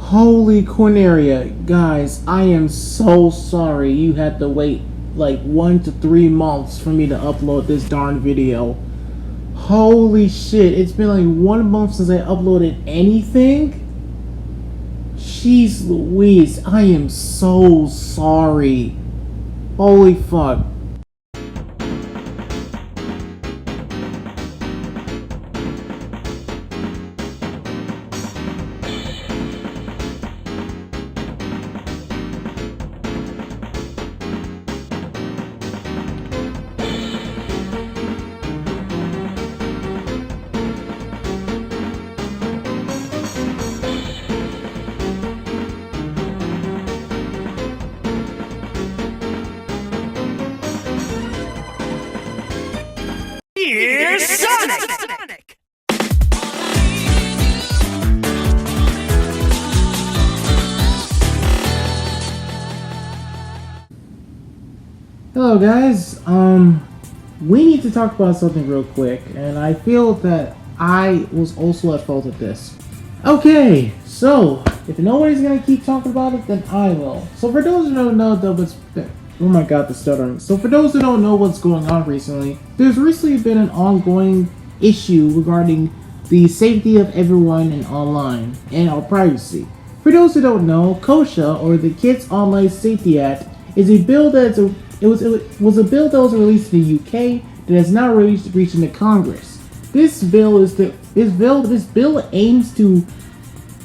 Holy Corneria, guys, I am so sorry you had to wait like 1 to 3 months for me to upload this darn video. Holy shit, it's been like 1 month since I uploaded anything? Jeez Louise, I am so sorry. Holy fuck. Here's Sonic! Hello guys, we need to talk about something real quick, and I feel that I was also at fault at this. Okay, so, if nobody's gonna keep talking about it, then I will. So for those who don't know oh my god, the stuttering. So for those who don't know what's going on recently, there's recently been an ongoing issue regarding the safety of everyone in online and our privacy. For those who don't know, KOSA, or the Kids Online Safety Act, is a bill that was a bill that was released in the UK that has now reached into Congress. This bill aims to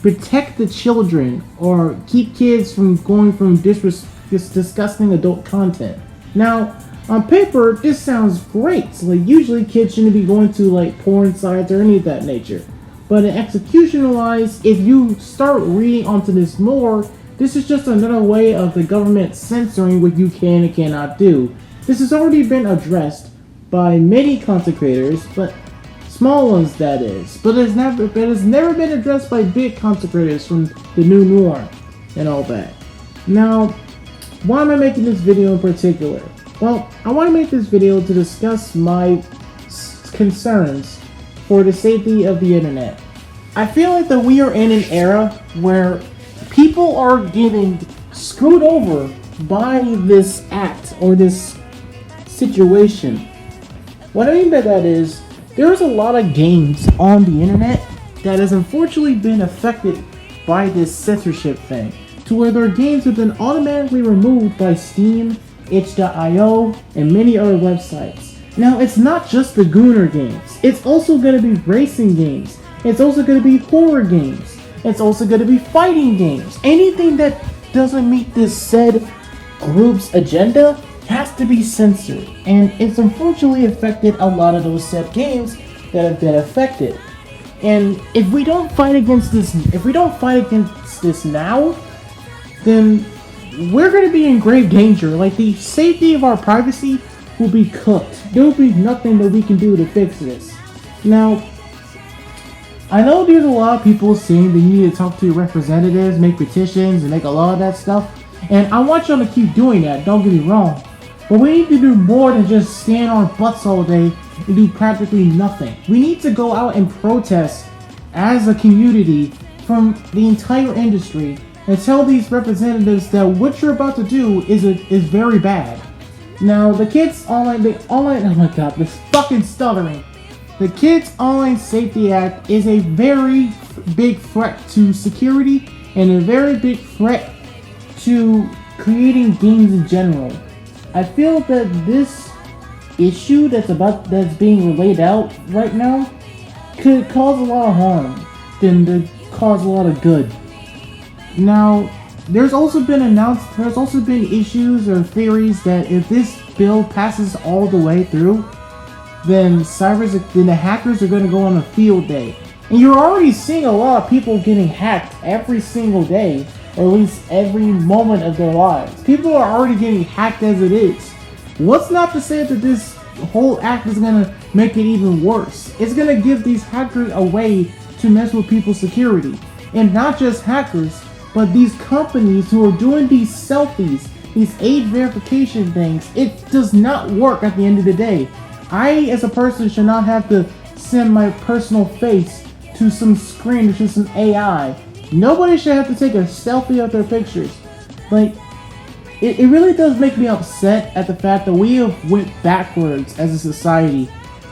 protect the children or keep kids from going from disgusting adult content. Now, on paper, this sounds great. So, like, usually kids shouldn't be going to like porn sites or any of that nature. But in execution-wise, if you start reading onto this more, this is just another way of the government censoring what you can and cannot do. This has already been addressed by many content creators, but small ones that is. But it has never been addressed by big content creators from the new norm and all that. Now, why am I making this video in particular? Well, I want to make this video to discuss my concerns for the safety of the internet. I feel like that we are in an era where people are getting screwed over by this act or this situation. What I mean by that is, there's a lot of games on the internet that has unfortunately been affected by this censorship thing, to where their games have been automatically removed by Steam, itch.io, and many other websites. Now, it's not just the Gooner games. It's also going to be racing games. It's also going to be horror games. It's also going to be fighting games. Anything that doesn't meet this said group's agenda has to be censored. And it's unfortunately affected a lot of those said games that have been affected. And if we don't fight against this, now, then we're going to be in grave danger. Like, the safety of our privacy will be cooked. There will be nothing that we can do to fix this. Now, I know there's a lot of people saying that you need to talk to your representatives, make petitions, and make a lot of that stuff. And I want y'all to keep doing that, don't get me wrong. But we need to do more than just stand on our butts all day and do practically nothing. We need to go out and protest as a community from the entire industry and tell these representatives that what you're about to do is very bad. Now, the Kids Online, oh my god, this fucking stuttering. The Kids Online Safety Act is a very big threat to security and a very big threat to creating games in general. I feel that this issue that's being laid out right now could cause a lot of harm than to cause a lot of good. Now, there's also been issues or theories that if this bill passes all the way through, then the hackers are going to go on a field day. And you're already seeing a lot of people getting hacked every single day, or at least every moment of their lives. People are already getting hacked as it is. What's not to say that this whole act is going to make it even worse? It's going to give these hackers a way to mess with people's security. And not just hackers, but these companies who are doing these selfies, these age verification things. It does not work at the end of the day. I, as a person, should not have to send my personal face to some screen, to some AI, Nobody should have to take a selfie of their pictures. Like, it really does make me upset at the fact that we have went backwards as a society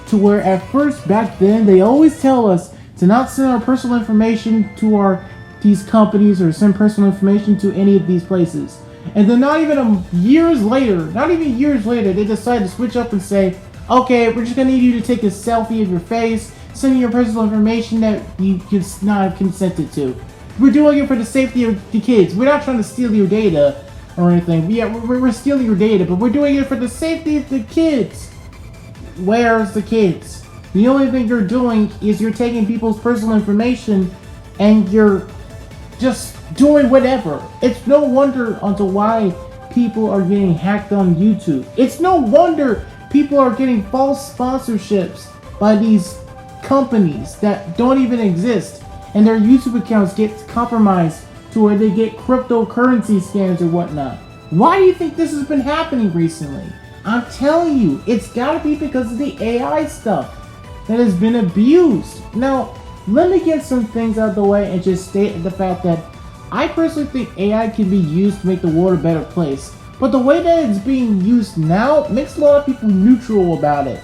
to where at first back then they always tell us to not send our personal information to these companies or send personal information to any of these places. And then not even years later, they decide to switch up and say, okay, we're just gonna need you to take a selfie of your face, send your personal information that you could not have consented to. We're doing it for the safety of the kids. We're not trying to steal your data or anything. Yeah, we're stealing your data, but we're doing it for the safety of the kids. Where's the kids? The only thing you're doing is you're taking people's personal information and you're just doing whatever. It's no wonder onto why people are getting hacked on YouTube. It's no wonder people are getting false sponsorships by these companies that don't even exist, and their YouTube accounts get compromised to where they get cryptocurrency scams or whatnot. Why do you think this has been happening recently? I'm telling you, it's gotta be because of the AI stuff that has been abused. Now, let me get some things out of the way and just state the fact that I personally think AI can be used to make the world a better place. But the way that it's being used now makes a lot of people neutral about it.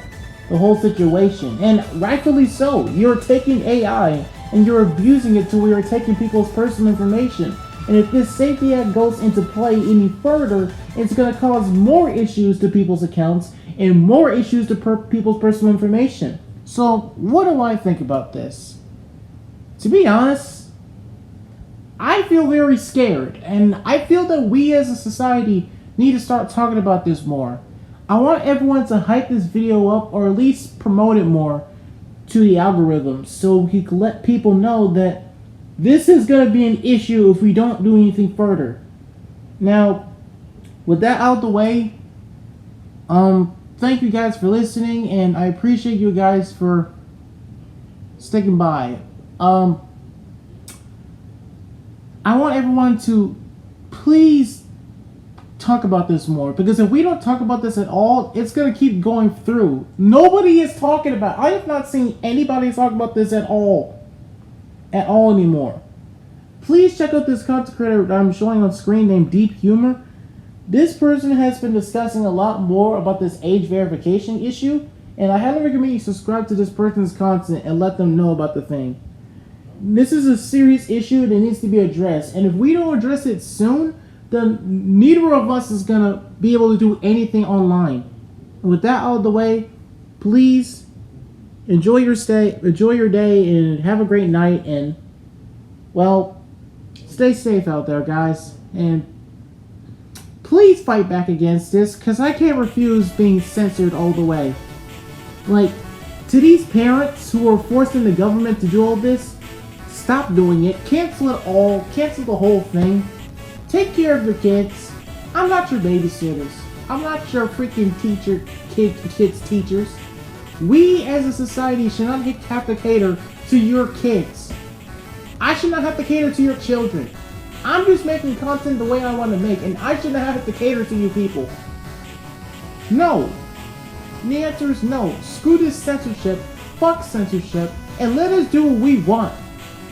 The whole situation. And rightfully so. You're taking AI and you're abusing it to where you're taking people's personal information. And if this Safety Act goes into play any further, it's going to cause more issues to people's accounts and more issues to people's personal information. So, what do I think about this? To be honest, I feel very scared, and I feel that we as a society need to start talking about this more. I want everyone to hype this video up, or at least promote it more to the algorithms, so we can let people know that this is going to be an issue if we don't do anything further. Now, with that out of the way, thank you guys for listening, and I appreciate you guys for sticking by. I want everyone to please talk about this more, because if we don't talk about this at all, it's going to keep going through. Nobody is talking about it. I have not seen anybody talk about this at all anymore. Please check out this content creator that I'm showing on screen named Deep Humor. This person has been discussing a lot more about this age verification issue, and I highly recommend you subscribe to this person's content and let them know about the thing. This is a serious issue that needs to be addressed, and if we don't address it soon, then neither of us is gonna be able to do anything online. And with that out of the way, please enjoy your day, and have a great night, and well, stay safe out there, guys, and please fight back against this, because I can't refuse being censored all the way. Like, to these parents who are forcing the government to do all this, stop doing it. Cancel it all. Cancel the whole thing. Take care of your kids. I'm not your babysitters. I'm not your freaking kids' teachers. We as a society should not have to cater to your kids. I should not have to cater to your children. I'm just making content the way I want to make, and I should not have to cater to you people. No. The answer is no. Screw this censorship. Fuck censorship. And let us do what we want.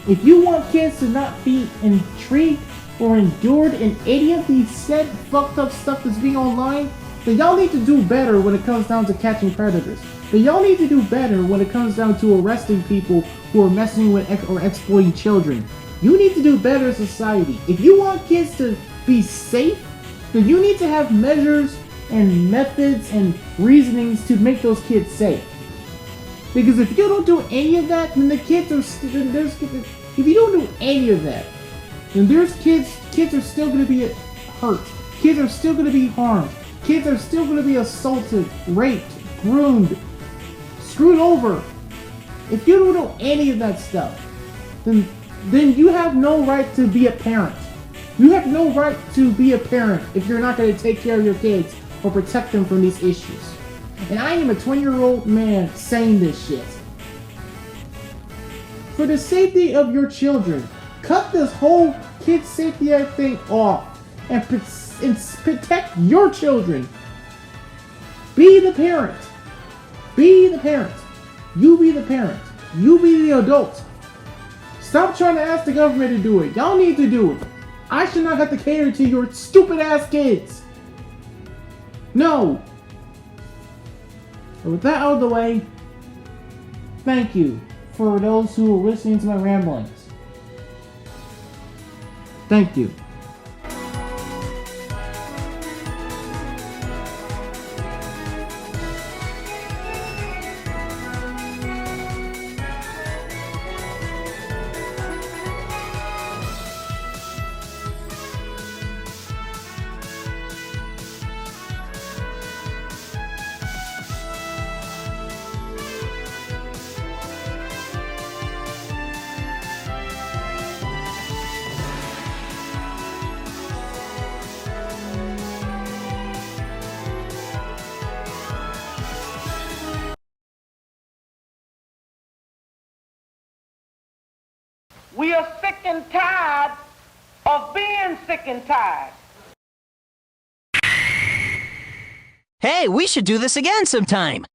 If you want kids to not be intrigued or endured in any of these said fucked up stuff that's being online, then y'all need to do better when it comes down to catching predators. Then y'all need to do better when it comes down to arresting people who are messing with or exploiting children. You need to do better as society. If you want kids to be safe, then you need to have measures and methods and reasonings to make those kids safe. Because if you don't do any of that, then the kids are if you don't do any of that, then there's kids are still going to be hurt. Kids are still going to be harmed. Kids are still going to be assaulted, raped, groomed, screwed over. If you don't do any of that stuff, then you have no right to be a parent. You have no right to be a parent if you're not going to take care of your kids or protect them from these issues. And I am a 20-year-old man saying this shit. For the safety of your children, cut this whole Kid Safety Act thing off and protect your children. Be the parent. Be the parent. You be the parent. You be the adult. Stop trying to ask the government to do it. Y'all need to do it. I should not have to cater to your stupid ass kids. No. So with that out of the way, thank you for those who are listening to my ramblings. Thank you. We are sick and tired of being sick and tired. Hey, we should do this again sometime.